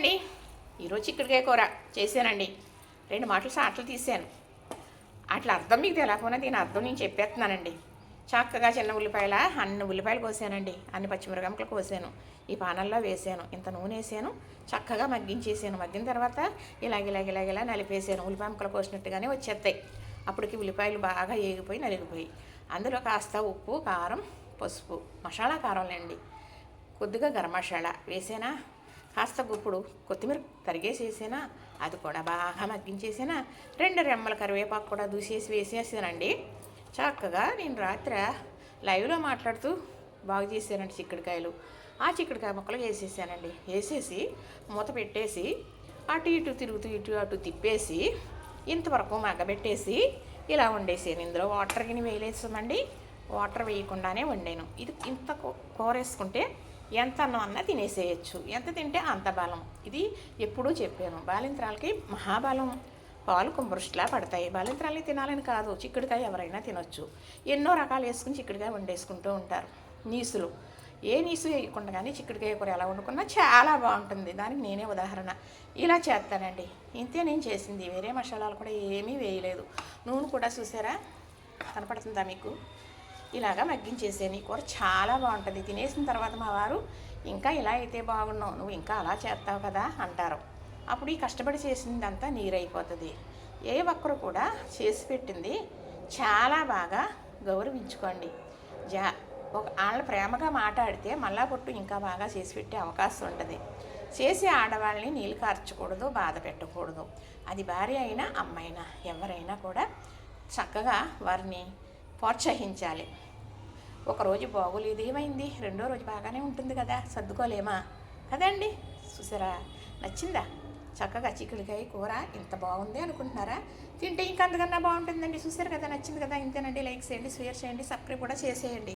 అండి. ఈరోజు చిక్కుడుకాయ కూర చేశానండి. 2 మాటలు సాటలు తీసాను. అట్లా అర్థం మీకు తెలియకపోయినా దీని అర్థం నేను చెప్పేస్తున్నానండి. చక్కగా చిన్న ఉల్లిపాయల అన్ని ఉల్లిపాయలు కోసానండి, అన్ని పచ్చిమిరపకాయలు కోసాను, ఈ పానల్లో వేసాను, ఇంత నూనె వేసాను, చక్కగా మగ్గించేసాను. మగ్గిన తర్వాత ఇలాగిలా నలిపేసాను. ఉల్లిపాయ ముక్కలు కోసినట్టుగానే వచ్చేస్తాయి. అప్పటికి ఉల్లిపాయలు బాగా ఏగిపోయి నలిగిపోయి అందులో కాస్త ఉప్పు, కారం, పసుపు, మసాలా కారంలేండి, కొద్దిగా గరం మసాలా వేసేనా, కాస్త గుప్పుడు కొత్తిమీర తరిగేసేసేనా, అది కూడా బాగా మగ్గించేసేనా, 2 రెమ్మల కరివేపాకు కూడా దూసేసి వేసేసానండి. చక్కగా నేను రాత్రి లైవ్లో మాట్లాడుతూ బాగు చేశానండి చిక్కుడుకాయలు. ఆ చిక్కుడుకాయ ముక్కలు వేసేసానండి. వేసేసి మూత పెట్టేసి అటు ఇటు తిరుగుతూ ఇటు అటు తిప్పేసి ఇంతవరకు మగ్గబెట్టేసి ఇలా వండేసాను. ఇందులో వాటర్ గిని వేయలేసామండి, వాటర్ వేయకుండానే వండాను. ఇది ఇంత కూర వేసుకుంటే ఎంత అన్నం అన్నా తినేసేయచ్చు, ఎంత తింటే అంత బలం. ఇది ఎప్పుడూ చెప్పాను. బాలింత్రాలకి మహాబలం, పాలు కుంభృష్టిలా పడతాయి. బాలింత్రాలని తినాలని కాదు, చిక్కుడుకాయ ఎవరైనా తినొచ్చు. ఎన్నో రకాలు వేసుకుని చిక్కుడుకాయ వండేసుకుంటూ ఉంటారు. నీసులు ఏ నీసు వేయకుండా కానీ చిక్కుడుకాయ కూర ఎలా వండుకున్నా చాలా బాగుంటుంది. దానికి నేనే ఉదాహరణ. ఇలా చేస్తానండి. ఇంతే నేను చేసింది. వేరే మసాలాలు కూడా ఏమీ వేయలేదు. నూనె కూడా చూసారా, కనపడుతుందా మీకు? ఇలాగా మగ్గించేసాను. ఈ కూర చాలా బాగుంటుంది. తినేసిన తర్వాత మా వారు ఇంకా ఇలా అయితే బాగున్నావు, నువ్వు ఇంకా అలా చేస్తావు కదా అంటారు. అప్పుడు ఈ కష్టపడి చేసిందంతా నీరైపోతుంది. ఏ ఒక్కరు కూడా చేసి పెట్టింది చాలా బాగా గౌరవించుకోండి. వాళ్ళ ప్రేమగా మాట్లాడితే మళ్ళా పొట్టు ఇంకా బాగా చేసి పెట్టే అవకాశం ఉంటుంది. చేసే ఆడవాళ్ళని నీళ్ళు కార్చకూడదు, బాధ పెట్టకూడదు. అది భార్య అయినా అమ్మైనా ఎవరైనా కూడా చక్కగా వారిని ప్రోత్సహించాలి. ఒకరోజు బాగోలేదు, ఏమైంది, రెండో రోజు బాగానే ఉంటుంది కదా, సర్దుకోలేమా కదండి. చూసారా, నచ్చిందా? చక్కగా చిక్కుడుకాయ కూర ఇంత బాగుంది అనుకుంటున్నారా? తింటే ఇంకంతకన్నా బాగుంటుందండి. చూసారు కదా, నచ్చింది కదా. ఇంతేనండి. లైక్ చేయండి, షేర్ చేయండి, సబ్స్క్రైబ్ కూడా చేసేయండి.